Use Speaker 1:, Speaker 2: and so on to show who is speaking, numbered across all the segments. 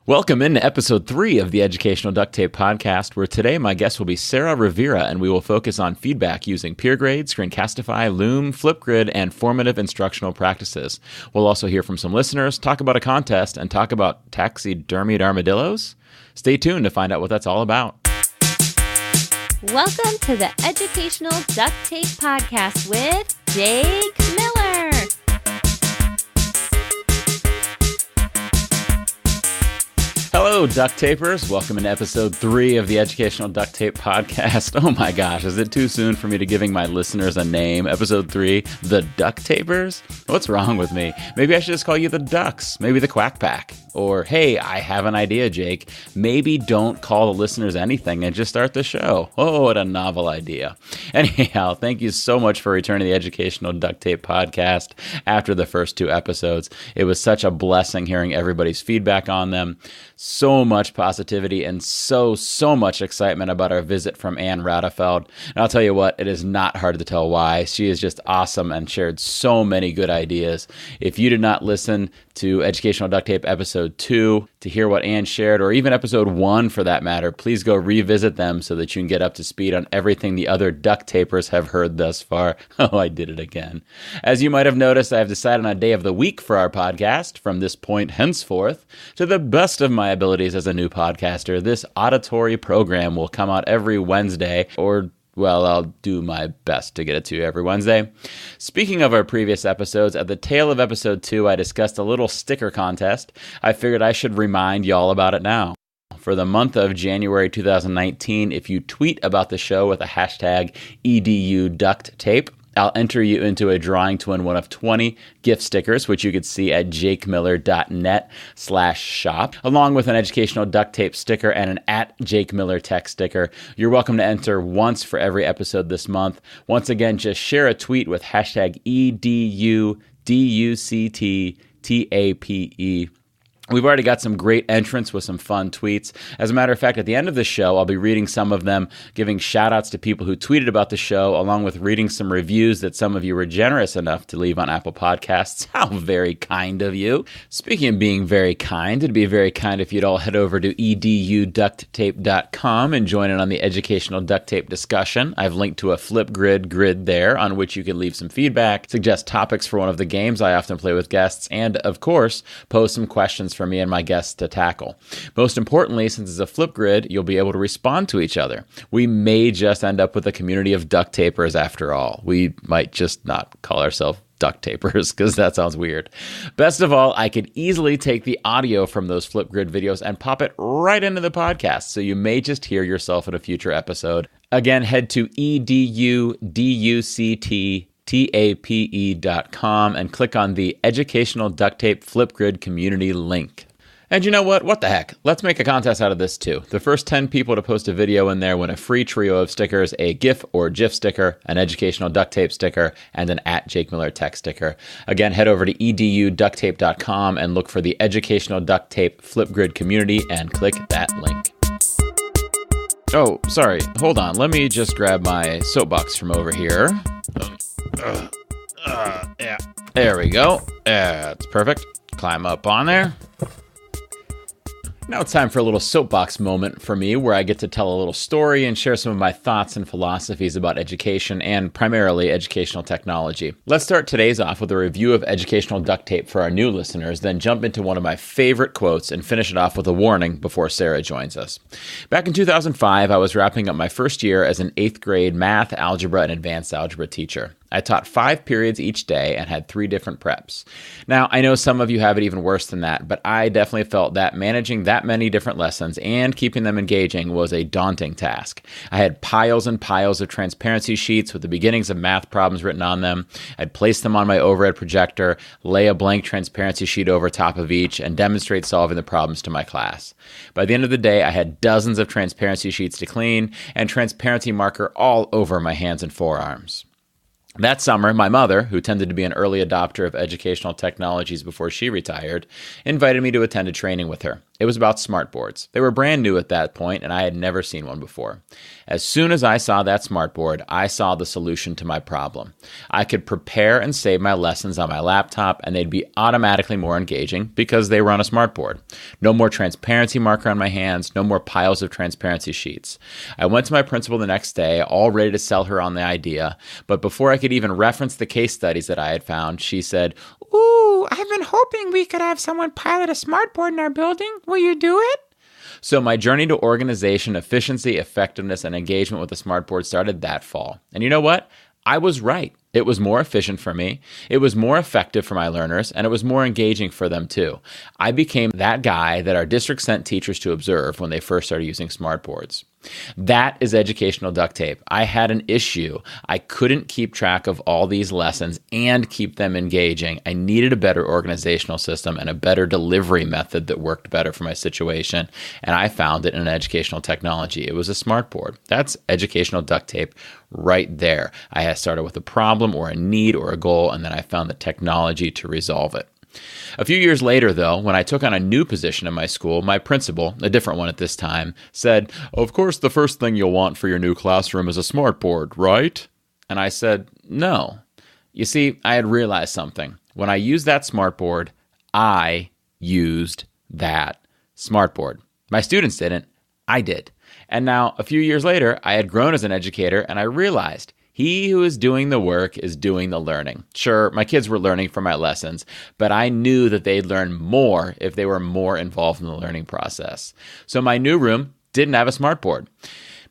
Speaker 1: Welcome into episode 3 of the Educational Duct Tape podcast, where today my guest will be Sarah Rivera, and we will focus on feedback using PeerGrade, Screencastify, Loom, FlipGrid, and formative instructional practices. We'll also hear from some listeners, talk about a contest, and talk about taxidermied armadillos. Stay tuned to find out what that's all about.
Speaker 2: Welcome to the Educational Duct Tape podcast with Jake Miller.
Speaker 1: Hello, duct tapers. Welcome to episode 3 of the Educational Duct Tape podcast. Oh my gosh, is it too soon for me to giving my listeners a name? Episode 3, the duct tapers? What's wrong with me? Maybe I should just call you the ducks. Maybe the quack pack. Or, hey, I have an idea, Jake. Maybe don't call the listeners anything and just start the show. Oh, what a novel idea. Anyhow, thank you so much for returning to the Educational Duct Tape podcast after the first 2 episodes. It was such a blessing hearing everybody's feedback on them. So much positivity and so much excitement about our visit from Ann Radefeld. And I'll tell you what, it is not hard to tell why. She is just awesome and shared so many good ideas. If you did not listen to Educational Duct Tape episode 2 to hear what Ann shared, or even episode 1 for that matter, please go revisit them so that you can get up to speed on everything the other duct tapers have heard thus far. Oh, I did it again. As you might have noticed, I have decided on a day of the week for our podcast. From this point henceforth, to the best of my abilities as a new podcaster, this auditory program will come out every Wednesday, or well, I'll do my best to get it to you every Wednesday. Speaking of our previous episodes, at the tail of episode 2, I discussed a little sticker contest. I figured I should remind y'all about it now. For the month of January 2019, if you tweet about the show with a hashtag EDU I'll enter you into a drawing to win one of 20 gift stickers, which you could see at jakemiller.net/shop, along with an educational duct tape sticker and an @JakeMillerTech sticker. You're welcome to enter once for every episode this month. Once again, just share a tweet with hashtag EDUDUCTTAPE. We've already got some great entrants with some fun tweets. As a matter of fact, at the end of the show, I'll be reading some of them, giving shout-outs to people who tweeted about the show, along with reading some reviews that some of you were generous enough to leave on Apple Podcasts. How very kind of you. Speaking of being very kind, it'd be very kind if you'd all head over to eduducttape.com and join in on the educational duct tape discussion. I've linked to a FlipGrid grid there on which you can leave some feedback, suggest topics for one of the games I often play with guests, and, of course, pose some questions for me and my guests to tackle. Most importantly, since it's a FlipGrid, you'll be able to respond to each other. We may just end up with a community of duct tapers after all. We might just not call ourselves duct tapers because that sounds weird. Best of all, I could easily take the audio from those FlipGrid videos and pop it right into the podcast, so you may just hear yourself in a future episode. Again, head to eduducttape.com and click on the Educational Duct Tape FlipGrid community link. And you know what? What the heck? Let's make a contest out of this too. The first 10 people to post a video in there win a free trio of stickers, a GIF or GIF sticker, an educational duct tape sticker, and an @JakeMillerTech sticker. Again, head over to eduducttape.com and look for the Educational Duct Tape FlipGrid community and click that link. Oh, sorry. Hold on. Let me just grab my soapbox from over here. Yeah. There we go. That's perfect. Climb up on there. Now it's time for a little soapbox moment for me where I get to tell a little story and share some of my thoughts and philosophies about education and primarily educational technology. Let's start today's off with a review of educational duct tape for our new listeners, then jump into one of my favorite quotes and finish it off with a warning before Sarah joins us. Back in 2005, I was wrapping up my first year as an 8th grade math, algebra, and advanced algebra teacher. I taught 5 periods each day and had 3 different preps. Now, I know some of you have it even worse than that, but I definitely felt that managing that many different lessons and keeping them engaging was a daunting task. I had piles and piles of transparency sheets with the beginnings of math problems written on them. I'd place them on my overhead projector, lay a blank transparency sheet over top of each, and demonstrate solving the problems to my class. By the end of the day, I had dozens of transparency sheets to clean and transparency marker all over my hands and forearms. That summer, my mother, who tended to be an early adopter of educational technologies before she retired, invited me to attend a training with her. It was about smartboards. They were brand new at that point, and I had never seen one before. As soon as I saw that smartboard, I saw the solution to my problem. I could prepare and save my lessons on my laptop, and they'd be automatically more engaging because they were on a smartboard. No more transparency marker on my hands, no more piles of transparency sheets. I went to my principal the next day, all ready to sell her on the idea, but before I could even reference the case studies that I had found, she said, "Ooh, I've been hoping we could have someone pilot a smartboard in our building. Will you do it?" So my journey to organization, efficiency, effectiveness, and engagement with the smartboard started that fall. And you know what? I was right. It was more efficient for me, it was more effective for my learners, and it was more engaging for them too. I became that guy that our district sent teachers to observe when they first started using smartboards. That is educational duct tape. I had an issue. I couldn't keep track of all these lessons and keep them engaging. I needed a better organizational system and a better delivery method that worked better for my situation, and I found it in an educational technology. It was a smartboard. That's educational duct tape right there. I had started with a problem or a need or a goal, and then I found the technology to resolve it. A few years later, though, when I took on a new position in my school, my principal, a different one at this time, said, "Of course, the first thing you'll want for your new classroom is a smartboard, right?" And I said, "No." You see, I had realized something. When I used that smartboard, I used that smartboard. My students didn't. I did. And now, a few years later, I had grown as an educator, and I realized he who is doing the work is doing the learning. Sure, my kids were learning from my lessons, but I knew that they'd learn more if they were more involved in the learning process. So my new room didn't have a smartboard.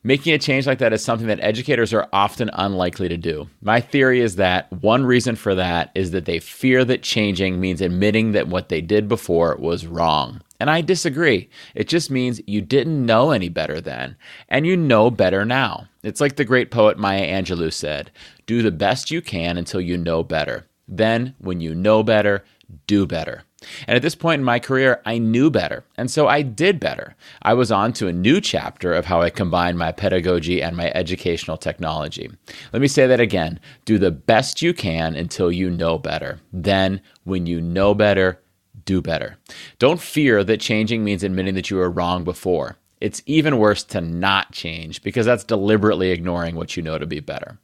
Speaker 1: Making a change like that is something that educators are often unlikely to do. My theory is that one reason for that is that they fear that changing means admitting that what they did before was wrong. And I disagree. It just means you didn't know any better then, and you know better now. It's like the great poet Maya Angelou said, "Do the best you can until you know better. Then, when you know better, do better." And at this point in my career, I knew better, and so I did better. I was on to a new chapter of how I combine my pedagogy and my educational technology. Let me say that again. Do the best you can until you know better. Then, when you know better, do better. Don't fear that changing means admitting that you were wrong before. It's even worse to not change because that's deliberately ignoring what you know to be better.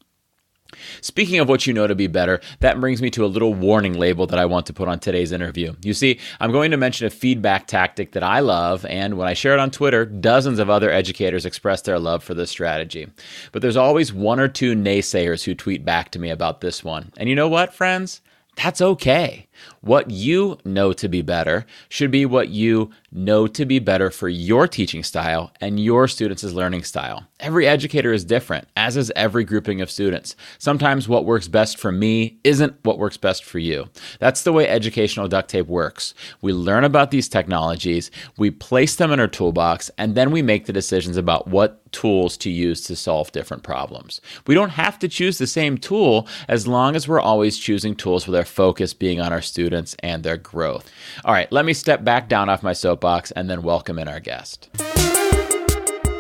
Speaker 1: Speaking of what you know to be better, that brings me to a little warning label that I want to put on today's interview. You see, I'm going to mention a feedback tactic that I love, and when I share it on Twitter, dozens of other educators express their love for this strategy. But there's always one or two naysayers who tweet back to me about this one. And you know what, friends? That's okay. What you know to be better should be what you know to be better for your teaching style and your students' learning style. Every educator is different, as is every grouping of students. Sometimes what works best for me isn't what works best for you. That's the way educational duct tape works. We learn about these technologies, we place them in our toolbox, and then we make the decisions about what tools to use to solve different problems. We don't have to choose the same tool as long as we're always choosing tools with our focus being on our students and their growth. All right, let me step back down off my soapbox and then welcome in our guest.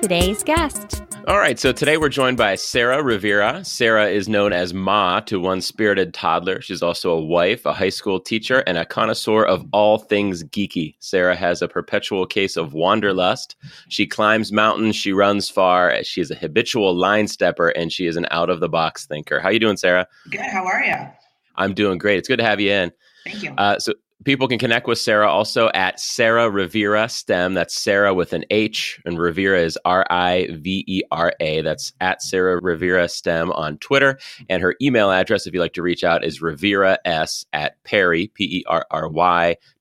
Speaker 2: Today's guest.
Speaker 3: All right, so today we're joined by Sarah Rivera. Sarah is known as Ma to one spirited toddler. She's also a wife, a high school teacher, and a connoisseur of all things geeky. Sarah has a perpetual case of wanderlust. She climbs mountains, she runs far, she is a habitual line stepper, and she is an out-of-the-box thinker. How you doing, Sarah?
Speaker 4: Good, how are you?
Speaker 3: I'm doing great. It's good to have you in.
Speaker 4: Thank you.
Speaker 3: So people can connect with Sarah also at Sarah Rivera STEM. That's Sarah with an H, and Rivera is Rivera. That's at Sarah Rivera STEM on Twitter. And her email address, if you'd like to reach out, is riveras@perry, Perry,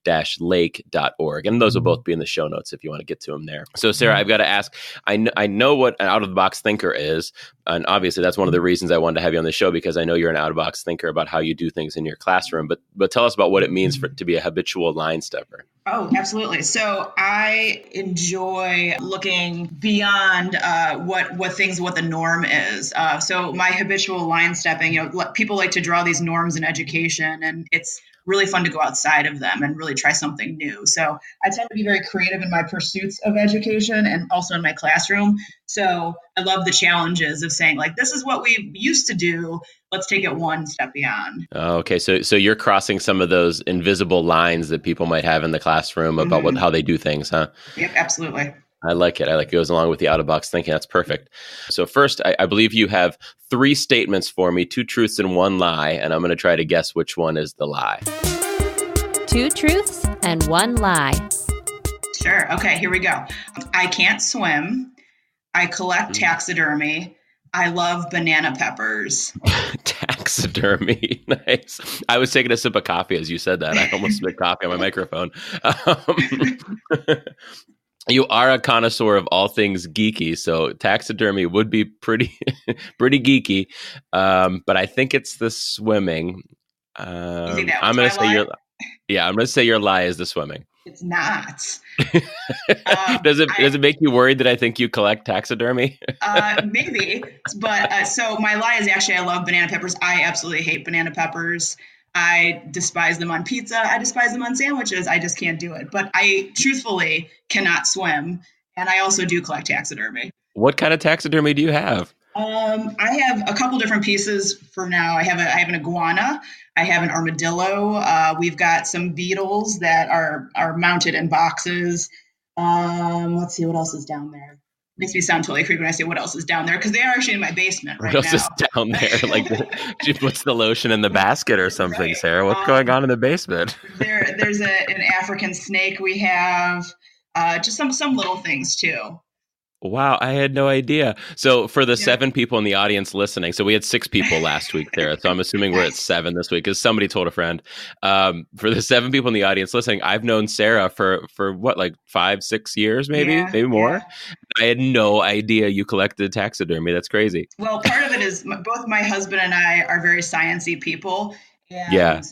Speaker 3: -lake.org. And those will both be in the show notes if you want to get to them there. So Sarah, I've got to ask, I know what an out-of-the-box thinker is. And obviously that's one of the reasons I wanted to have you on the show, because I know you're an out-of-the-box thinker about how you do things in your classroom. But tell us about what it means to be a habitual line stepper.
Speaker 4: Oh, absolutely. So I enjoy looking beyond what the norm is. So my habitual line stepping, people like to draw these norms in education, and it's really fun to go outside of them and really try something new. So I tend to be very creative in my pursuits of education and also in my classroom. So I love the challenges of saying, like, this is what we used to do. Let's take it one step beyond.
Speaker 3: Oh, okay. So you're crossing some of those invisible lines that people might have in the classroom about how they do things, huh?
Speaker 4: Yep, absolutely.
Speaker 3: I like it. It goes along with the out-of-box thinking. That's perfect. So first, I believe you have 3 statements for me, 2 truths and 1 lie, and I'm going to try to guess which one is the lie.
Speaker 2: 2 truths and 1 lie.
Speaker 4: Sure. Okay, here we go. I can't swim. I collect taxidermy. I love banana peppers.
Speaker 3: Taxidermy. Nice. I was taking a sip of coffee as you said that. I almost spit coffee on my microphone. You are a connoisseur of all things geeky, so taxidermy would be pretty geeky. But I think it's the swimming.
Speaker 4: You think that
Speaker 3: I'm
Speaker 4: was
Speaker 3: going to
Speaker 4: my
Speaker 3: say
Speaker 4: lie?
Speaker 3: I'm going to say your lie is the swimming.
Speaker 4: It's not.
Speaker 3: Does it make you worried that I think you collect taxidermy?
Speaker 4: Maybe, but so my lie is actually I love banana peppers. I absolutely hate banana peppers. I despise them on pizza. I despise them on sandwiches. I just can't do it. But I truthfully cannot swim, and I also do collect taxidermy.
Speaker 3: What kind of taxidermy do you have?
Speaker 4: I have a couple different pieces for now. I have an iguana. I have an armadillo. We've got some beetles that are mounted in boxes. Let's see what else is down there. Makes me sound totally creepy when I say what else is down there, because they are actually in my basement right now.
Speaker 3: What else is down there? Like she puts the lotion in the basket or something, right. Sarah. What's going on in the basement?
Speaker 4: There's an African snake we have. Just some little things too.
Speaker 3: Wow, I had no idea. So for the 7 people in the audience listening, so we had 6 people last week, Sarah. So I'm assuming we're at 7 this week because somebody told a friend. For the 7 people in the audience listening, I've known Sarah for what, like 5-6 years, maybe more. Yeah. I had no idea you collected taxidermy. That's crazy.
Speaker 4: Well, part of it is both my husband and I are very sciencey people, and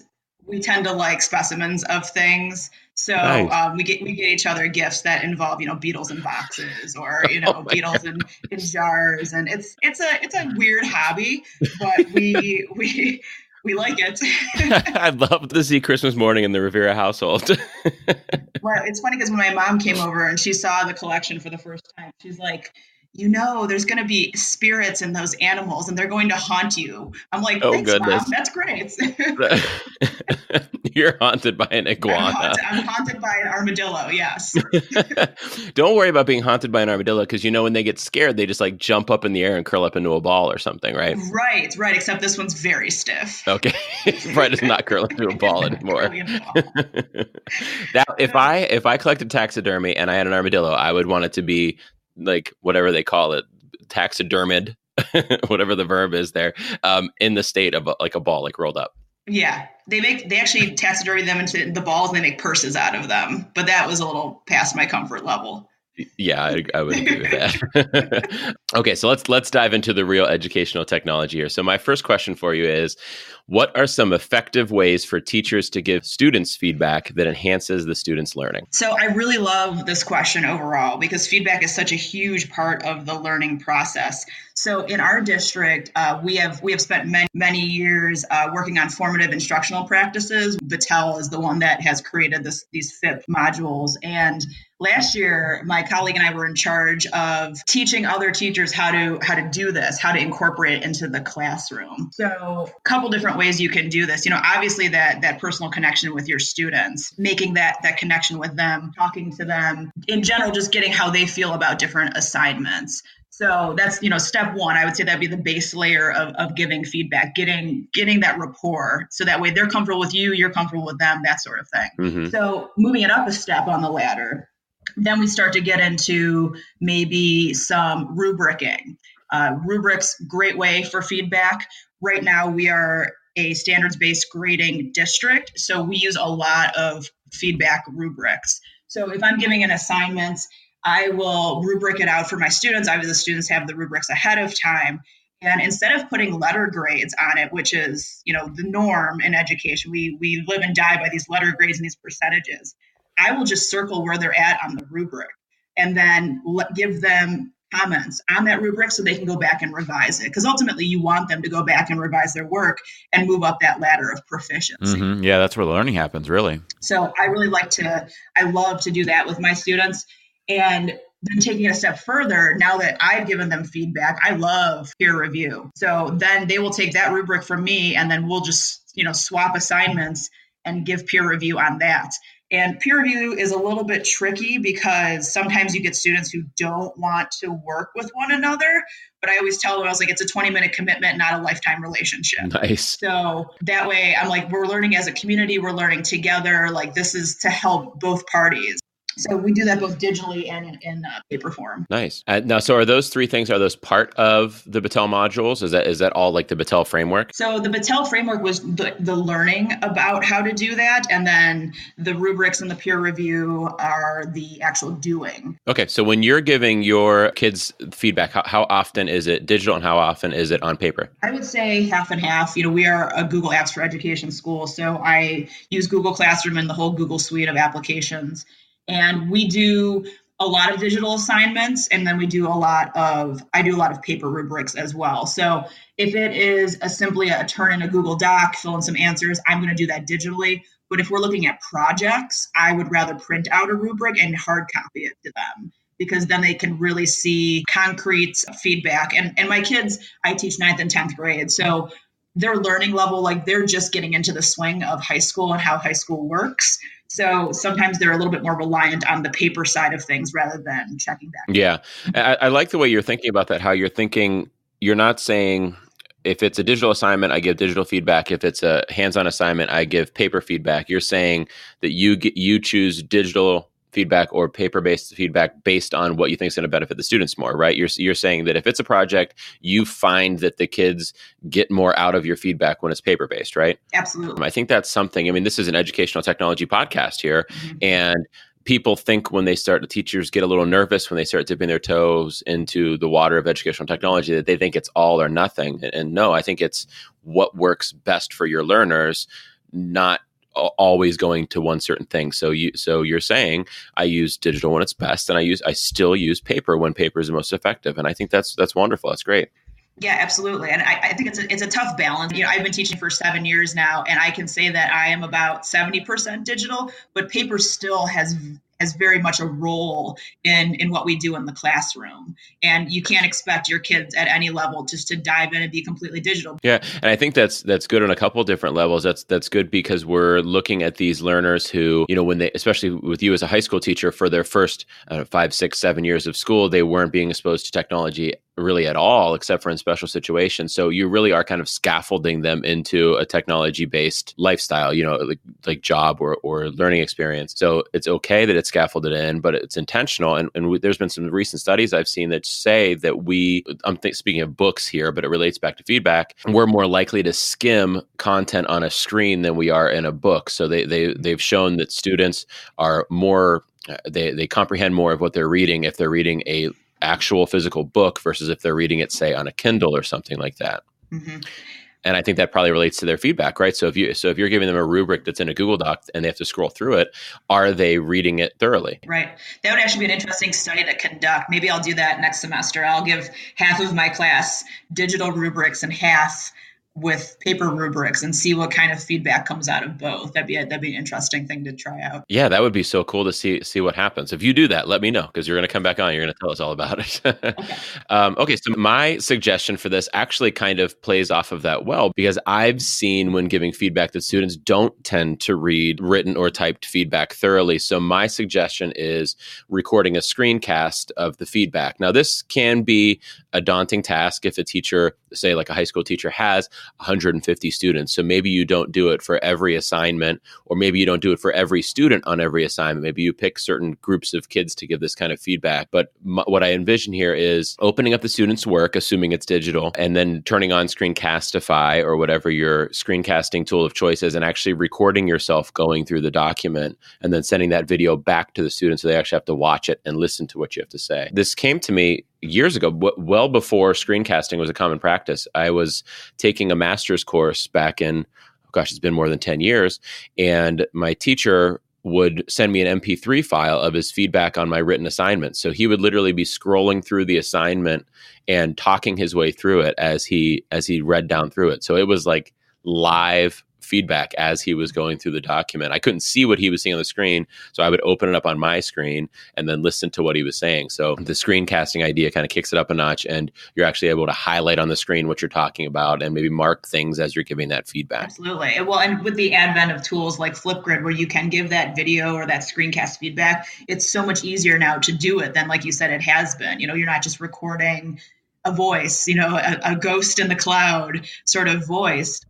Speaker 4: we tend to like specimens of things. So nice. we get each other gifts that involve, beetles in boxes or, beetles in jars. And it's a weird hobby, but we like it.
Speaker 3: I'd love to see Christmas morning in the Rivera household.
Speaker 4: Well, it's funny because when my mom came over and she saw the collection for the first time, she's like, there's going to be spirits in those animals and they're going to haunt you. I'm like, thanks, goodness. Mom. That's great.
Speaker 3: You're haunted by an iguana.
Speaker 4: I'm haunted by an armadillo, yes.
Speaker 3: Don't worry about being haunted by an armadillo because, when they get scared, they just like jump up in the air and curl up into a ball or something, right?
Speaker 4: Right. Except this one's very stiff.
Speaker 3: Okay. Right, it's not curling into a ball anymore. Now, if I collected taxidermy and I had an armadillo, I would want it to be like whatever they call it, taxidermied, whatever the verb is there, in the state of like a ball, like rolled up.
Speaker 4: Yeah, they actually taxidermy them into the balls and they make purses out of them. But that was a little past my comfort level.
Speaker 3: Yeah, I would agree with that. Okay, so let's dive into the real educational technology here. So my first question for you is, what are some effective ways for teachers to give students feedback that enhances the students' learning?
Speaker 4: So I really love this question overall because feedback is such a huge part of the learning process. So in our district, we have spent many years working on formative instructional practices. Battelle is the one that has created these FIP modules. And last year, my colleague and I were in charge of teaching other teachers how to do this, how to incorporate it into the classroom. So a couple different ways you can do this. Obviously that personal connection with your students, making that connection with them, talking to them, in general, just getting how they feel about different assignments. So that's, step one. I would say that'd be the base layer of giving feedback, getting that rapport. So that way they're comfortable with you, you're comfortable with them, that sort of thing. Mm-hmm. So moving it up a step on the ladder, then we start to get into maybe some rubricing. Rubrics, great way for feedback. Right now we are a standards-based grading district. So we use a lot of feedback rubrics. So if I'm giving an assignment, I will rubric it out for my students. Obviously, the students have the rubrics ahead of time. And instead of putting letter grades on it, which is, the norm in education, we live and die by these letter grades and these percentages. I will just circle where they're at on the rubric and then give them comments on that rubric so they can go back and revise it. Because ultimately you want them to go back and revise their work and move up that ladder of proficiency.
Speaker 1: Mm-hmm. Yeah, that's where the learning happens, really.
Speaker 4: So I love to do that with my students. And then taking it a step further, now that I've given them feedback, I love peer review. So then they will take that rubric from me and then we'll just, swap assignments and give peer review on that. And peer review is a little bit tricky because sometimes you get students who don't want to work with one another. But I always tell them, it's a 20-minute commitment, not a lifetime relationship.
Speaker 1: Nice.
Speaker 4: So that way I'm like, we're learning as a community, we're learning together. Like this is to help both parties. So we do that both digitally and in paper form.
Speaker 3: Nice. Now, so are those three things, are those part of the Battelle modules? Is that all like the Battelle framework?
Speaker 4: So the Battelle framework was the learning about how to do that. And then the rubrics and the peer review are the actual doing.
Speaker 3: Okay. So when you're giving your kids feedback, how often is it digital and how often is it on paper?
Speaker 4: I would say half and half. We are a Google Apps for Education school. So I use Google Classroom and the whole Google suite of applications. And we do a lot of digital assignments, and then I do a lot of paper rubrics as well. So if it is simply a turn in a Google Doc, fill in some answers, I'm going to do that digitally. But if we're looking at projects, I would rather print out a rubric and hard copy it to them, because then they can really see concrete feedback. And my kids, I teach 9th and 10th grade. So their learning level, they're just getting into the swing of high school and how high school works. So sometimes they're a little bit more reliant on the paper side of things rather than checking back.
Speaker 3: Yeah. I like the way you're thinking about that, how you're thinking, you're not saying if it's a digital assignment, I give digital feedback. If it's a hands-on assignment, I give paper feedback. You're saying that you choose digital feedback or paper-based feedback based on what you think is going to benefit the students more, right? You're saying that if it's a project, you find that the kids get more out of your feedback when it's paper-based, right?
Speaker 4: Absolutely.
Speaker 3: I think that's something, this is an educational technology podcast here,
Speaker 4: Mm-hmm.
Speaker 3: and people think when they start, the teachers get a little nervous when they start dipping their toes into the water of educational technology, that they think it's all or nothing. And no, I think it's what works best for your learners, not always going to one certain thing. So you're saying I use digital when it's best, and I still use paper when paper is the most effective. And I think that's wonderful. That's great.
Speaker 4: Yeah, absolutely. And I think it's a tough balance. I've been teaching for 7 years now, and I can say that I am about 70% digital, but paper still has very much a role in what we do in the classroom. And you can't expect your kids at any level just to dive in and be completely digital.
Speaker 3: Yeah. And I think that's good on a couple of different levels. That's good because we're looking at these learners who, when they, especially with you as a high school teacher, for their first 5, 6, 7 years of school, they weren't being exposed to technology really at all, except for in special situations. So you really are kind of scaffolding them into a technology-based lifestyle, like job or learning experience. So it's okay that it's scaffolded in, but it's intentional. And there's been some recent studies I've seen that say that speaking of books here, but it relates back to feedback, we're more likely to skim content on a screen than we are in a book. So they've shown that students are more, they comprehend more of what they're reading if they're reading a actual physical book versus if they're reading it, say, on a Kindle or something like that.
Speaker 4: Mm-hmm.
Speaker 3: And I think that probably relates to their feedback, right? So if you're giving them a rubric that's in a Google Doc and they have to scroll through it, are they reading it thoroughly?
Speaker 4: Right. That would actually be an interesting study to conduct. Maybe I'll do that next semester. I'll give half of my class digital rubrics and half with paper rubrics and see what kind of feedback comes out of both. That'd be an interesting thing to try out.
Speaker 3: Yeah, that would be so cool to see what happens. If you do that, let me know, because you're going to come back on. You're going to tell us all about it.
Speaker 4: Okay.
Speaker 3: Okay, so my suggestion for this actually kind of plays off of that well, because I've seen when giving feedback that students don't tend to read written or typed feedback thoroughly. So my suggestion is recording a screencast of the feedback. Now, this can be a daunting task if a teacher, say like a high school teacher, has 150 students. So maybe you don't do it for every assignment, or maybe you don't do it for every student on every assignment. Maybe you pick certain groups of kids to give this kind of feedback. But what I envision here is opening up the student's work, assuming it's digital, and then turning on Screencastify or whatever your screencasting tool of choice is, and actually recording yourself going through the document and then sending that video back to the students so they actually have to watch it and listen to what you have to say. This came to me years ago, well before screencasting was a common practice. I was taking a master's course back in, it's been more than 10 years. And my teacher would send me an MP3 file of his feedback on my written assignment. So he would literally be scrolling through the assignment and talking his way through it as he read down through it. So it was like live feedback as he was going through the document. I couldn't see what he was seeing on the screen, so I would open it up on my screen and then listen to what he was saying. So the screencasting idea kind of kicks it up a notch, and you're actually able to highlight on the screen what you're talking about and maybe mark things as you're giving that feedback.
Speaker 4: Absolutely. Well, and with the advent of tools like FlipGrid, where you can give that video or that screencast feedback, it's so much easier now to do it than, like you said, it has been. You're not just recording a voice, a ghost in the cloud sort of voice.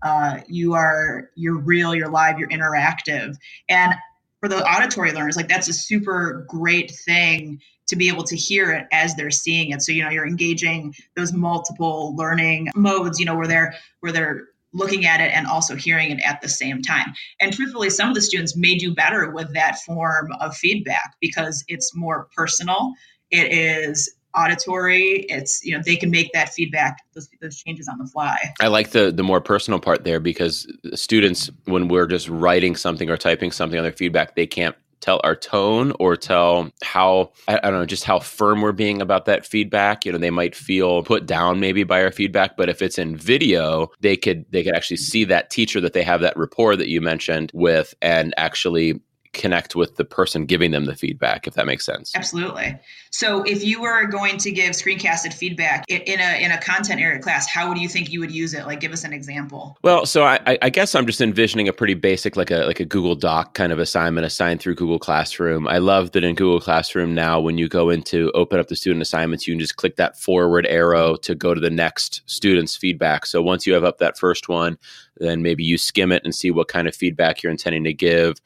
Speaker 4: You're real, you're live, you're interactive. And for the auditory learners, like that's a super great thing to be able to hear it as they're seeing it. So, you're engaging those multiple learning modes, where they're looking at it and also hearing it at the same time. And truthfully, some of the students may do better with that form of feedback because it's more personal. It is auditory. It's, they can make that feedback, those changes on the fly.
Speaker 3: I like the more personal part there, because students, when we're just writing something or typing something on their feedback, they can't tell our tone or tell how, I don't know, just how firm we're being about that feedback. They might feel put down maybe by our feedback, but if it's in video, they could actually see that teacher that they have that rapport that you mentioned with, and actually connect with the person giving them the feedback, if that makes sense.
Speaker 4: Absolutely. So if you were going to give screencasted feedback in a content area class, how do you think you would use it? Like, give us an example.
Speaker 3: Well, so I guess I'm just envisioning a pretty basic, like a Google Doc kind of assignment assigned through Google Classroom. I love that in Google Classroom now, when you go into open up the student assignments, you can just click that forward arrow to go to the next student's feedback. So once you have up that first one, then maybe you skim it and see what kind of feedback you're intending to give.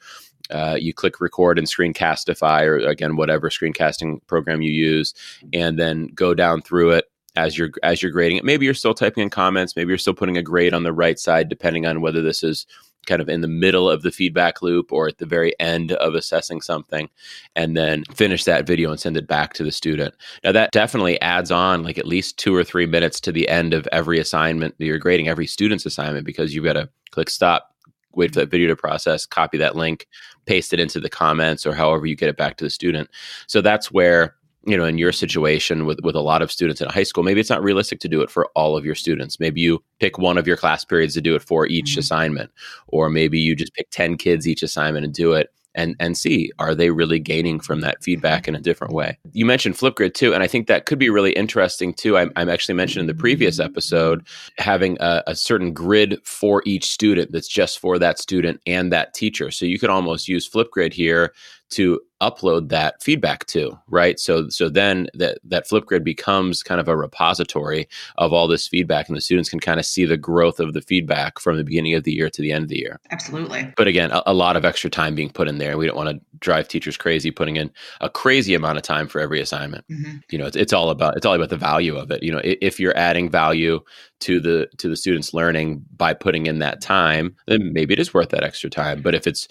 Speaker 3: You click record in Screencastify, or again, whatever screencasting program you use, and then go down through it as you're grading it. Maybe you're still typing in comments. Maybe you're still putting a grade on the right side, depending on whether this is kind of in the middle of the feedback loop or at the very end of assessing something, and then finish that video and send it back to the student. Now that definitely adds on like at least 2 or 3 minutes to the end of every assignment that you're grading, every student's assignment, because you've got to click stop, wait for that video to process, copy that link, paste it into the comments, or however you get it back to the student. So that's where, in your situation with a lot of students in high school, maybe it's not realistic to do it for all of your students. Maybe you pick one of your class periods to do it for each assignment, or maybe you just pick 10 kids each assignment and do it. And see, are they really gaining from that feedback in a different way? You mentioned FlipGrid too, and I think that could be really interesting too. I'm actually mentioned in the previous episode, having a certain grid for each student that's just for that student and that teacher. So you could almost use FlipGrid here to upload that feedback to, right? So then that FlipGrid becomes kind of a repository of all this feedback, and the students can kind of see the growth of the feedback from the beginning of the year to the end of the year.
Speaker 4: Absolutely.
Speaker 3: But again, a lot of extra time being put in there. We don't want to drive teachers crazy, putting in a crazy amount of time for every assignment. It's all about the value of it. If you're adding value to the students' learning by putting in that time, then maybe it is worth that extra time. But if it's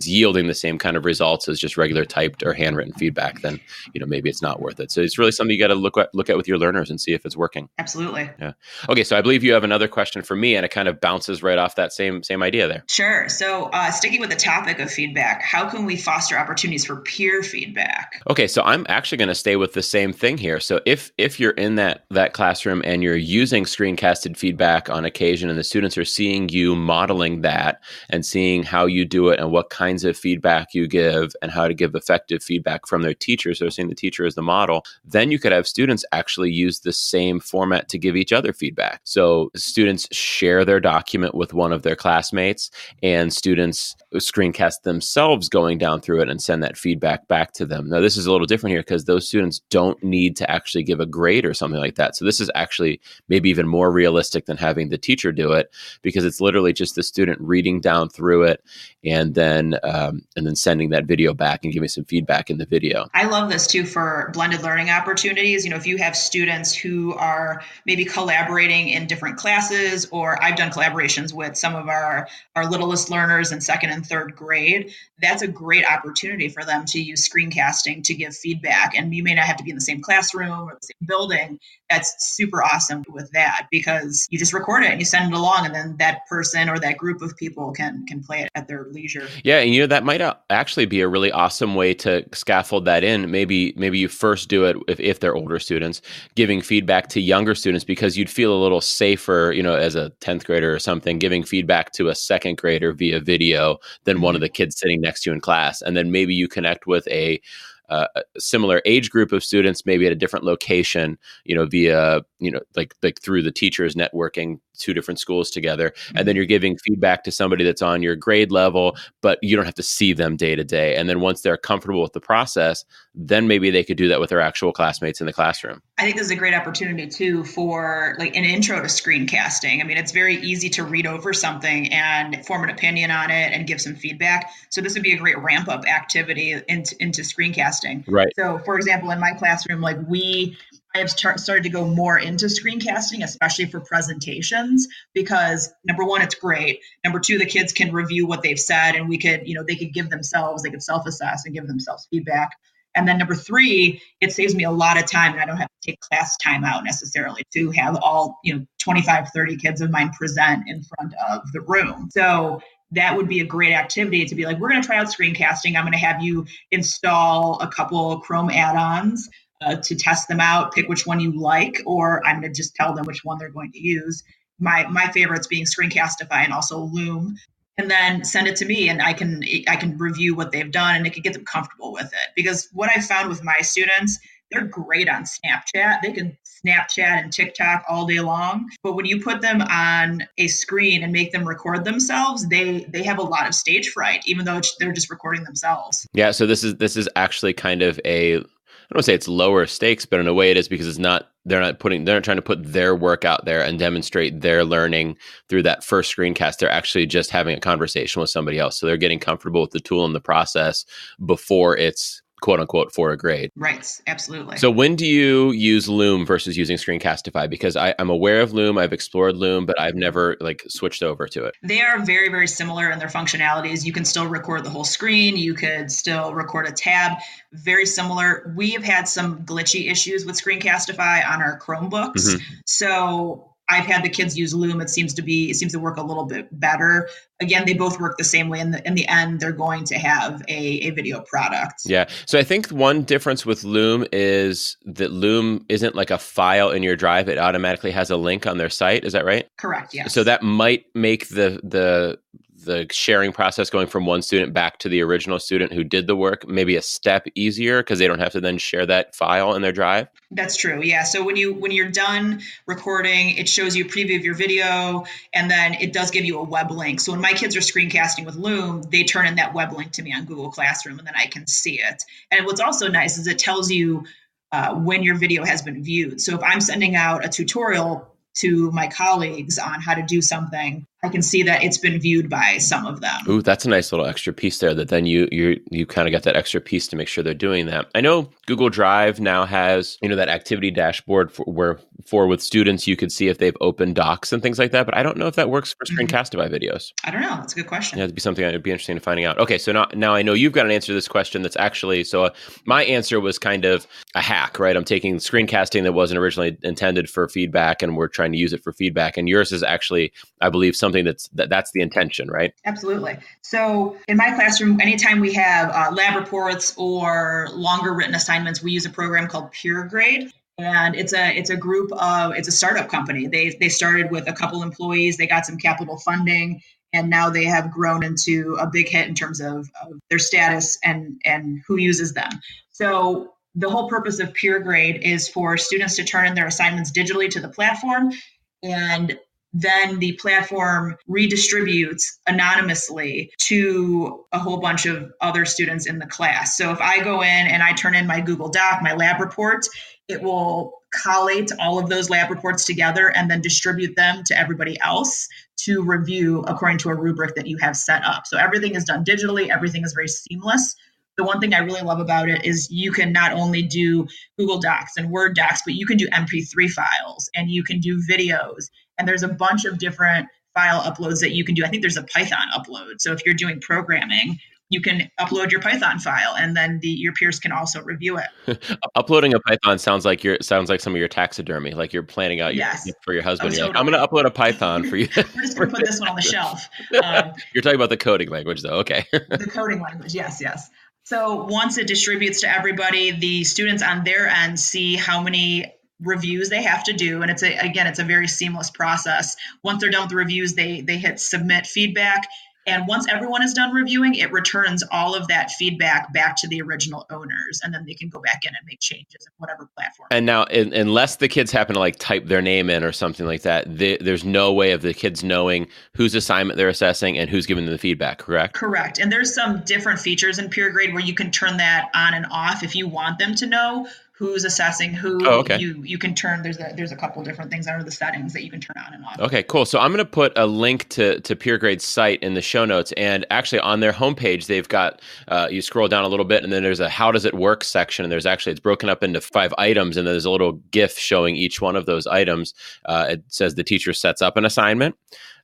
Speaker 3: yielding the same kind of results as just regular typed or handwritten feedback, then maybe it's not worth it. So it's really something you got to look at with your learners and see if it's working.
Speaker 4: Absolutely.
Speaker 3: Yeah. Okay. So I believe you have another question for me, and it kind of bounces right off that same idea there.
Speaker 4: Sure. So sticking with the topic of feedback, how can we foster opportunities for peer feedback?
Speaker 3: Okay. So I'm actually going to stay with the same thing here. So if you're in that classroom and you're using screencasted feedback on occasion, and the students are seeing you modeling that and seeing how you do it and what kinds of feedback you give and how to give effective feedback from their teachers, so seeing the teacher as the model, then you could have students actually use the same format to give each other feedback. So students share their document with one of their classmates, and students screencast themselves going down through it and send that feedback back to them. Now, this is a little different here because those students don't need to actually give a grade or something like that. So this is actually maybe even more realistic than having the teacher do it, because it's literally just the student reading down through it and then sending that video back and giving some feedback in the video.
Speaker 4: I love this too for blended learning opportunities. If you have students who are maybe collaborating in different classes, or I've done collaborations with some of our littlest learners in second and third grade, that's a great opportunity for them to use screencasting to give feedback. And you may not have to be in the same classroom or the same building. That's super awesome with that, because you just record it and you send it along, and then that person or that group of people can play it at their leisure.
Speaker 3: Yeah, and that might actually be a really awesome way to scaffold that in. Maybe you first do it if they're older students, giving feedback to younger students, because you'd feel a little safer, as a 10th grader or something, giving feedback to a second grader via video than one of the kids sitting next to you in class. And then maybe you connect with a similar age group of students, maybe at a different location, via, like through the teachers networking 2 different schools together. And then you're giving feedback to somebody that's on your grade level, but you don't have to see them day to day. And then once they're comfortable with the process, then maybe they could do that with their actual classmates in the classroom.
Speaker 4: I think this is a great opportunity too for like an intro to screencasting. I mean, it's very easy to read over something and form an opinion on it and give some feedback. So this would be a great ramp up activity into screencasting.
Speaker 3: Right.
Speaker 4: So for example, in my classroom, I have started to go more into screencasting, especially for presentations, because number one, it's great. Number two, the kids can review what they've said, and they could self-assess and give themselves feedback. And then number three, it saves me a lot of time, and I don't have to take class time out necessarily to have all 25, 30 kids of mine present in front of the room. So that would be a great activity to be like, we're going to try out screencasting. I'm going to have you install a couple Chrome add-ons to test them out, pick which one you like, or I'm going to just tell them which one they're going to use. My favorites being Screencastify and also Loom, and then send it to me, and I can review what they've done, and it can get them comfortable with it. Because what I found with my students, they're great on Snapchat. They can Snapchat and TikTok all day long. But when you put them on a screen and make them record themselves, they have a lot of stage fright, even though they're just recording themselves.
Speaker 3: Yeah. So this is actually kind of I don't want to say it's lower stakes, but in a way it is, because they're not trying to put their work out there and demonstrate their learning through that first screencast. They're actually just having a conversation with somebody else. So they're getting comfortable with the tool and the process before it's quote unquote for a grade.
Speaker 4: Right. Absolutely.
Speaker 3: So when do you use Loom versus using Screencastify? Because I'm aware of Loom, I've explored Loom, but I've never switched over to it.
Speaker 4: They are very, very similar in their functionalities. You can still record the whole screen. You could still record a tab. Very similar. We have had some glitchy issues with Screencastify on our Chromebooks. Mm-hmm. So I've had the kids use Loom. It seems to work a little bit better. Again, they both work the same way. In the end, they're going to have a video product.
Speaker 3: Yeah. So I think one difference with Loom is that Loom isn't like a file in your drive. It automatically has a link on their site. Is that right?
Speaker 4: Correct. Yes.
Speaker 3: So that might make the sharing process going from one student back to the original student who did the work maybe a step easier, because they don't have to then share that file in their drive.
Speaker 4: That's true. Yeah. So when you're done recording, it shows you a preview of your video, and then it does give you a web link. So when my kids are screencasting with Loom, they turn in that web link to me on Google Classroom, and then I can see it. And what's also nice is it tells you when your video has been viewed. So if I'm sending out a tutorial to my colleagues on how to do something, I can see that it's been viewed by some of them.
Speaker 3: Ooh, that's a nice little extra piece there, that then you kind of got that extra piece to make sure they're doing that. I know Google Drive now has, that activity dashboard for with students, you could see if they've opened docs and things like that, but I don't know if that works for Screencastify videos.
Speaker 4: I don't know. That's a good question.
Speaker 3: Yeah, it'd be something that would be interesting to finding out. Okay, so now I know you've got an answer to this question that's actually, my answer was kind of a hack, right? I'm taking screencasting that wasn't originally intended for feedback, and we're trying to use it for feedback. And yours is actually, I believe, something that's the intention, right?
Speaker 4: Absolutely. So in my classroom, anytime we have lab reports or longer written assignments, we use a program called PeerGrade. And it's a startup company. They started with a couple employees. They got some capital funding, and now they have grown into a big hit in terms of their status and who uses them. So the whole purpose of PeerGrade is for students to turn in their assignments digitally to the platform, and then the platform redistributes anonymously to a whole bunch of other students in the class. So if I go in and I turn in my Google Doc, my lab reports, it will collate all of those lab reports together and then distribute them to everybody else to review according to a rubric that you have set up. So everything is done digitally. Everything is very seamless. The one thing I really love about it is you can not only do Google Docs and Word docs, but you can do MP3 files and you can do videos. And there's a bunch of different file uploads that you can do. I think there's a Python upload. So if you're doing programming, you can upload your Python file, and then your peers can also review it.
Speaker 3: Uploading a Python sounds like some of your taxidermy, like you're planning out for your husband. You're like, I'm going to upload a Python for you.
Speaker 4: We're just going to put this one on the shelf.
Speaker 3: You're talking about the coding language, though. Okay.
Speaker 4: The coding language, yes. So once it distributes to everybody, the students on their end see how many reviews they have to do, and it's a very seamless process. Once they're done with the reviews, they hit submit feedback. And once everyone is done reviewing, it returns all of that feedback back to the original owners, and then they can go back in and make changes in whatever platform.
Speaker 3: And now, unless the kids happen to type their name in or something like that, there's no way of the kids knowing whose assignment they're assessing and who's giving them the feedback, correct?
Speaker 4: Correct. And there's some different features in PeerGrade where you can turn that on and off if you want them to know who's assessing who.
Speaker 3: Oh, okay.
Speaker 4: You can turn, there's a couple different things under the settings that you can turn on and off.
Speaker 3: Okay, cool. So I'm going to put a link to PeerGrade's site in the show notes. And actually on their homepage, they've got, you scroll down a little bit and then there's a how does it work section. And it's broken up into 5 items. And then there's a little GIF showing each one of those items. It says the teacher sets up an assignment.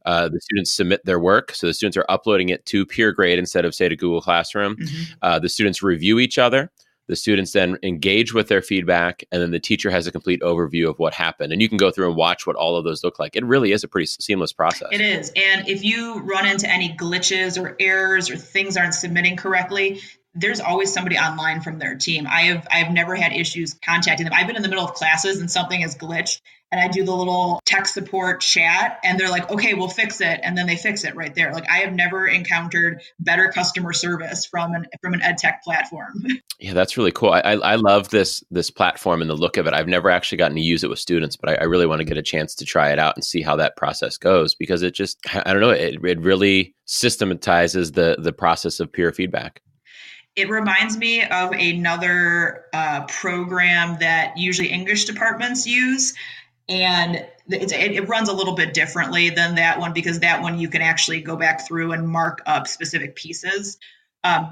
Speaker 3: The students submit their work. So the students are uploading it to PeerGrade instead of, say, to Google Classroom. Mm-hmm. The students review each other. The students then engage with their feedback, and then the teacher has a complete overview of what happened. And you can go through and watch what all of those look like. It really is a pretty seamless process.
Speaker 4: It is. And if you run into any glitches or errors or things aren't submitting correctly, there's always somebody online from their team. I have never had issues contacting them. I've been in the middle of classes and something has glitched, and I do the little tech support chat, and they're like, okay, we'll fix it. And then they fix it right there. I have never encountered better customer service from an ed tech platform.
Speaker 3: Yeah, that's really cool. I love this platform and the look of it. I've never actually gotten to use it with students, but I really want to get a chance to try it out and see how that process goes, because it just, I don't know, it really systematizes the process of peer feedback.
Speaker 4: It reminds me of another program that usually English departments use. And it runs a little bit differently than that one, because that one you can actually go back through and mark up specific pieces.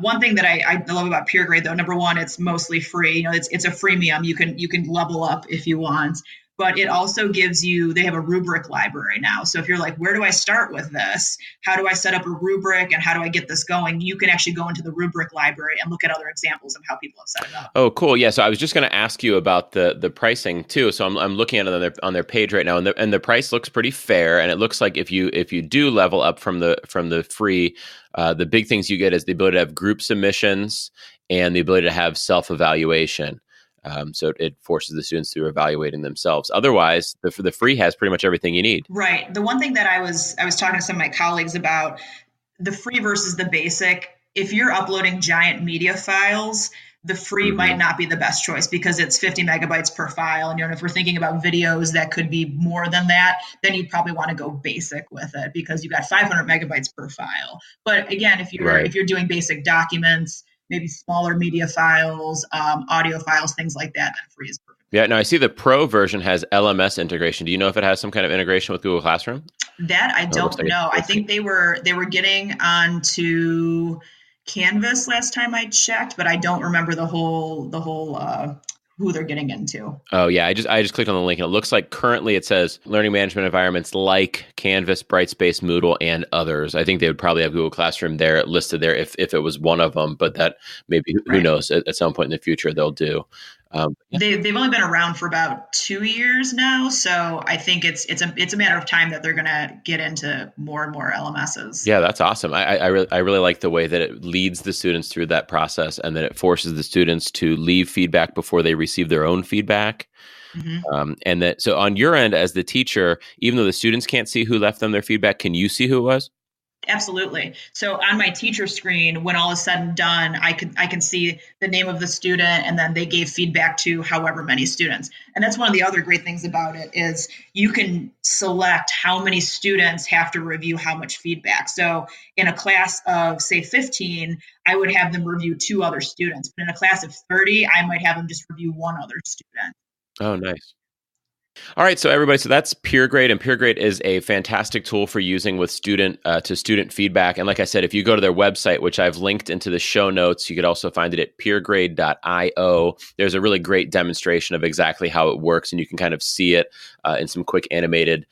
Speaker 4: One thing that I love about PeerGrade, though, number one, it's mostly free. It's a freemium. You can level up if you want. But it also gives you, they have a rubric library now. So if you're like, where do I start with this? How do I set up a rubric and how do I get this going? You can actually go into the rubric library and look at other examples of how people have set it up.
Speaker 3: Oh, cool. Yeah. So I was just going to ask you about the pricing too. So I'm looking at it on their page right now, and the price looks pretty fair. And it looks like if you do level up from the free, the big things you get is the ability to have group submissions and the ability to have self-evaluation. So it forces the students to evaluating themselves. Otherwise, the free has pretty much everything you need.
Speaker 4: Right. The one thing that I was talking to some of my colleagues about, the free versus the basic. If you're uploading giant media files, the free might not be the best choice because it's 50 megabytes per file. And if we're thinking about videos that could be more than that, then you'd probably want to go basic with it because you got 500 megabytes per file. But again, if you're doing basic documents, maybe smaller media files, audio files, things like that, then free is perfect.
Speaker 3: Yeah, now I see the Pro version has LMS integration. Do you know if it has some kind of integration with Google Classroom?
Speaker 4: That I don't know. I think they were getting onto Canvas last time I checked, but I don't remember the whole who they're getting into.
Speaker 3: Oh yeah, I just clicked on the link and it looks like currently it says learning management environments like Canvas, Brightspace, Moodle, and others. I think they would probably have Google Classroom there listed there if it was one of them, but that maybe who knows at some point in the future they'll do.
Speaker 4: They've only been around for about 2 years now, so I think it's a matter of time that they're going to get into more and more LMSs.
Speaker 3: Yeah, that's awesome. I really like the way that it leads the students through that process, and that it forces the students to leave feedback before they receive their own feedback. Mm-hmm. And that so on your end as the teacher, even though the students can't see who left them their feedback, can you see who it was?
Speaker 4: Absolutely. So on my teacher screen, when all is said and done, I can see the name of the student, and then they gave feedback to however many students. And that's one of the other great things about it is you can select how many students have to review how much feedback. So in a class of, say, 15, I would have them review 2 other students. But in a class of 30, I might have them just review 1 other student.
Speaker 3: Oh, nice. All right, so everybody, so that's PeerGrade, and PeerGrade is a fantastic tool for using with student feedback. And like I said, if you go to their website, which I've linked into the show notes, you could also find it at peergrade.io. There's a really great demonstration of exactly how it works, and you can kind of see it in some quick animated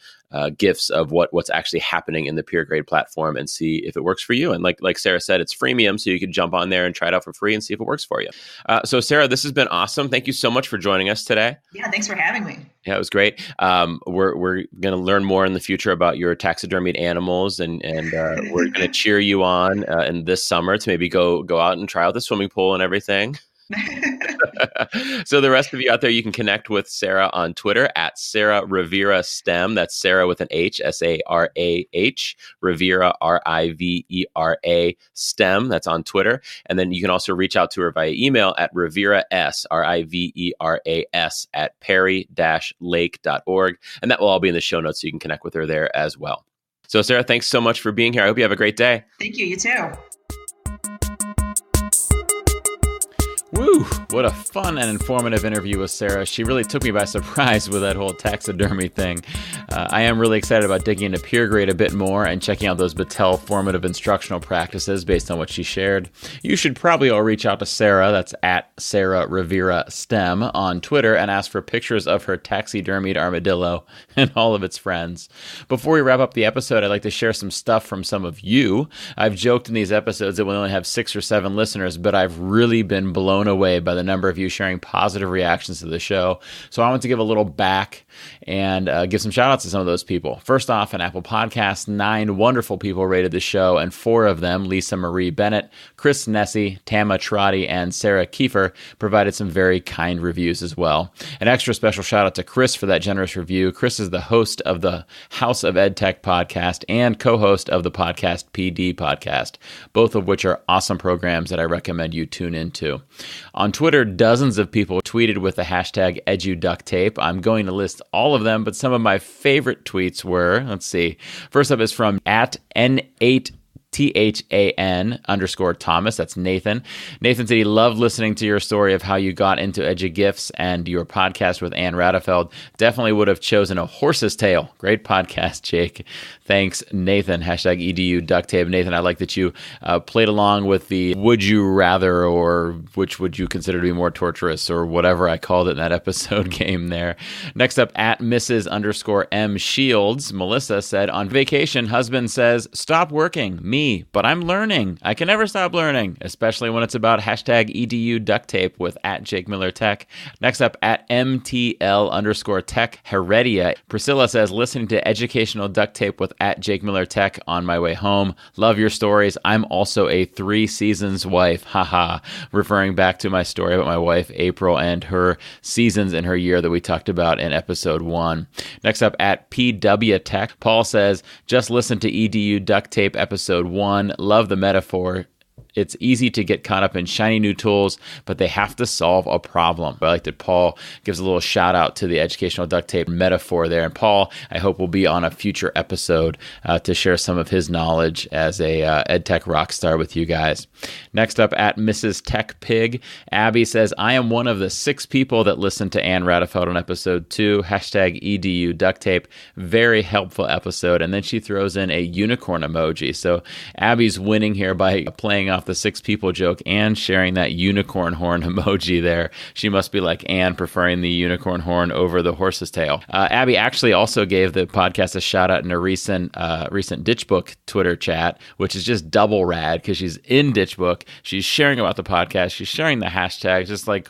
Speaker 3: GIFs of what's actually happening in the PeerGrade platform and see if it works for you. And like Sarah said, it's freemium, so you could jump on there and try it out for free and see if it works for you. So Sarah, this has been awesome. Thank you so much for joining us today.
Speaker 4: Yeah, thanks for having me.
Speaker 3: Yeah, it was great. We're going to learn more in the future about your taxidermied animals, and we're going to cheer you on in this summer to maybe go out and try out the swimming pool and everything. So the rest of you out there, you can connect with Sarah on Twitter at Sarah Rivera STEM. That's Sarah with an H, SARAH, Rivera, RIVERA, STEM. That's on Twitter. And then you can also reach out to her via email at riveras, RIVERAS, at perry-lake.org. And that will all be in the show notes, so you can connect with her there as well. So Sarah, thanks so much for being here. I hope you have a great day.
Speaker 4: Thank you. You too.
Speaker 1: Woo! What a fun and informative interview with Sarah. She really took me by surprise with that whole taxidermy thing. I am really excited about digging into PeerGrade a bit more and checking out those Battelle formative instructional practices based on what she shared. You should probably all reach out to Sarah, that's at Sarah Rivera STEM, on Twitter, and ask for pictures of her taxidermied armadillo and all of its friends. Before we wrap up the episode, I'd like to share some stuff from some of you. I've joked in these episodes that we only have 6 or 7 listeners, but I've really been blown away by the number of you sharing positive reactions to the show. So I want to give a little back and give some shout outs to some of those people. First off, on Apple Podcasts, 9 wonderful people rated the show, and 4 of them, Lisa Marie Bennett, Chris Nessie, Tama Trotty, and Sarah Kiefer, provided some very kind reviews as well. An extra special shout out to Chris for that generous review. Chris is the host of the House of EdTech podcast and co-host of the podcast PD podcast, both of which are awesome programs that I recommend you tune into. On Twitter, dozens of people tweeted with the hashtag EduDuctTape. I'm going to list all of them, but some of my favorite tweets were, let's see. First up is from at N8 THAN_Thomas. That's Nathan. Nathan said he loved listening to your story of how you got into EduGifts and your podcast with Ann Radefeld. Definitely would have chosen A Horse's Tale. Great podcast, Jake. Thanks, Nathan. Hashtag EDU Duct Tape. Nathan, I like that you played along with the would you rather, or which would you consider to be more torturous, or whatever I called it in that episode game there. Next up, at Mrs._M Shields, Melissa said, on vacation, husband says, stop working. Me, but I'm learning. I can never stop learning, especially when it's about hashtag EDU Duct Tape with at Jake Miller Tech. Next up, at MTL_Tech Heredia, Priscilla says, listening to Educational Duct Tape with at Jake Miller Tech on my way home. Love your stories. I'm also a 3 seasons wife. Haha. Referring back to my story about my wife, April, and her seasons in her year that we talked about in episode 1. Next up, at PW Tech, Paul says, just listen to EDU Duct Tape episode 1. Love the metaphor. It's easy to get caught up in shiny new tools, but they have to solve a problem. I like that Paul gives a little shout out to the Educational Duct Tape metaphor there. And Paul, I hope, will be on a future episode to share some of his knowledge as a EdTech rock star with you guys. Next up, at Mrs. Tech Pig, Abby says, I am one of the 6 people that listened to Ann Radefeld on episode 2, hashtag EDU Duct Tape. Very helpful episode. And then she throws in a unicorn emoji. So Abby's winning here by playing off the 6 people joke and sharing that unicorn horn emoji there. She must be like Anne, preferring the unicorn horn over the horse's tail. Abby actually also gave the podcast a shout out in a recent Ditchbook Twitter chat, which is just double rad because she's in Ditchbook. She's sharing about the podcast. She's sharing the hashtags, just like,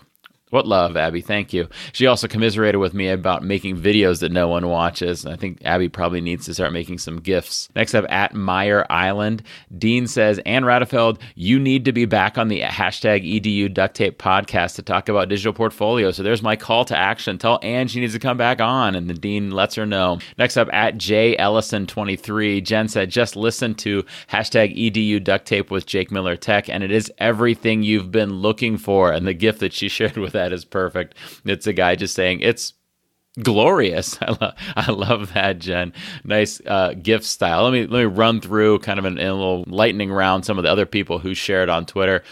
Speaker 1: what love, Abby. Thank you. She also commiserated with me about making videos that no one watches. I think Abby probably needs to start making some GIFs. Next up, at Meyer Island, Dean says, Ann Radefeld, you need to be back on the hashtag EDU Duct Tape podcast to talk about digital portfolio. So there's my call to action. Tell Ann she needs to come back on. And the Dean lets her know. Next up, at J Ellison23, Jen said, just listen to hashtag EDU Duct Tape with Jake Miller Tech, and it is everything you've been looking for. And the GIF that she shared with that is perfect. It's a guy just saying, it's glorious. I love that, Jen. Nice GIF style. Let me run through kind of in a little lightning round some of the other people who shared on Twitter.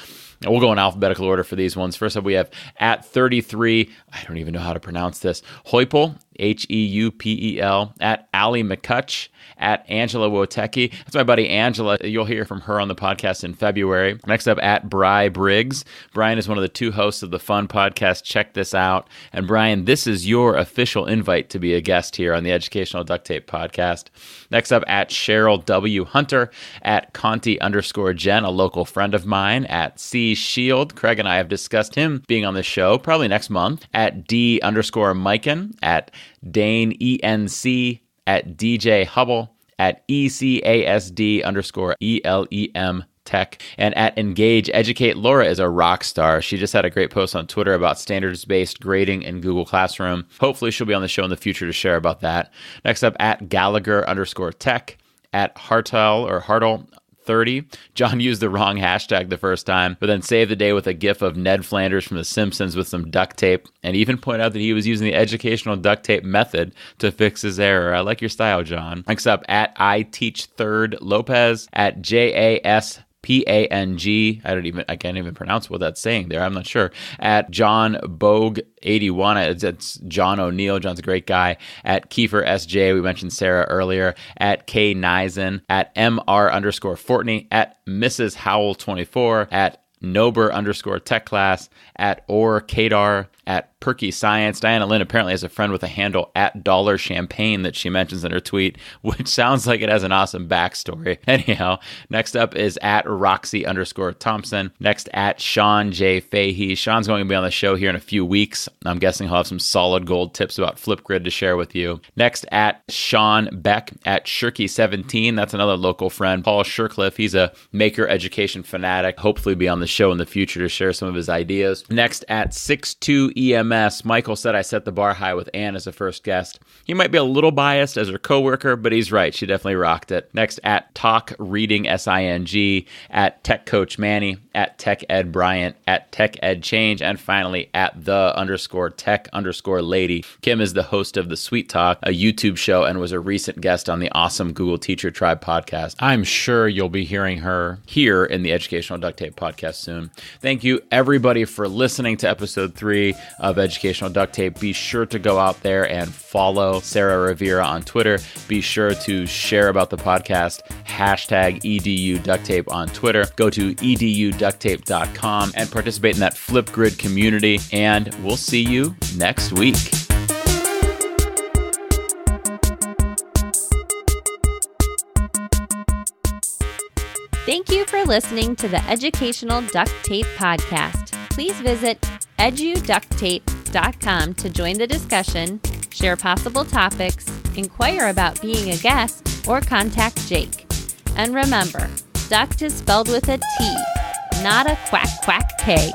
Speaker 1: We'll go in alphabetical order for these ones. First up, we have at 33, I don't even know how to pronounce this, Hoipel. Heupel, at Ali McCutch, at Angela Wotecki. That's my buddy Angela. You'll hear from her on the podcast in February. Next up, at Bri Briggs. Brian is one of the two hosts of the fun podcast, Check This Out. And Brian, this is your official invite to be a guest here on the Educational Duct Tape podcast. Next up, at Cheryl W. Hunter, at Conti_Jen, a local friend of mine, at C Shield. Craig and I have discussed him being on the show probably next month. At D_Miken, at Dane ENC, at DJ Hubble, at ECASD_ELEM Tech, and at Engage Educate. Laura is a rock star. She just had a great post on Twitter about standards-based grading in Google Classroom. Hopefully she'll be on the show in the future to share about that. Next up, at Gallagher_Tech, at Hartle 30. John used the wrong hashtag the first time, but then saved the day with a gif of Ned Flanders from The Simpsons with some duct tape, and even pointed out that he was using the educational duct tape method to fix his error. I like your style, John. Next up, at I Teach Third Lopez, at JASPANG. I can't even pronounce what that's saying there. I'm not sure. At John Bogue 81. It's John O'Neill. John's a great guy. At Kiefer SJ. We mentioned Sarah earlier. At K Nizen. At MR_Fortney. At Mrs. Howell 24. At Nober_Tech Class. At Or Kadar. At Perky Science. Diana Lynn apparently has a friend with a handle at Dollar Champagne that she mentions in her tweet, which sounds like it has an awesome backstory. Anyhow, next up is at Roxy_Thompson. Next, at Sean J. Fahey. Sean's going to be on the show here in a few weeks. I'm guessing he'll have some solid gold tips about FlipGrid to share with you. Next, at Sean Beck, at Shirky17. That's another local friend. Paul Shercliffe. He's a maker education fanatic. Hopefully be on the show in the future to share some of his ideas. Next, at 62EMS. Michael said I set the bar high with Anne as a first guest. He might be a little biased as her coworker, but he's right. She definitely rocked it. Next, at Talk Reading SING, at Tech Coach Manny, at Tech Ed Bryant, at Tech Ed Change, and finally at the_tech_lady. Kim is the host of The Sweet Talk, a YouTube show, and was a recent guest on the awesome Google Teacher Tribe podcast. I'm sure you'll be hearing her here in the Educational Duct Tape podcast soon. Thank you, everybody, for listening to episode 3 of Educational Duct Tape. Be sure to go out there and follow Sarah Rivera on Twitter. Be sure to share about the podcast, hashtag EDU Duct Tape on Twitter. Go to eduducttape.com and participate in that FlipGrid community. And we'll see you next week.
Speaker 2: Thank you for listening to the Educational Duct Tape podcast. Please visit eduducttape.com to join the discussion, share possible topics, inquire about being a guest, or contact Jake. And remember, duct is spelled with a T, not a quack quack K.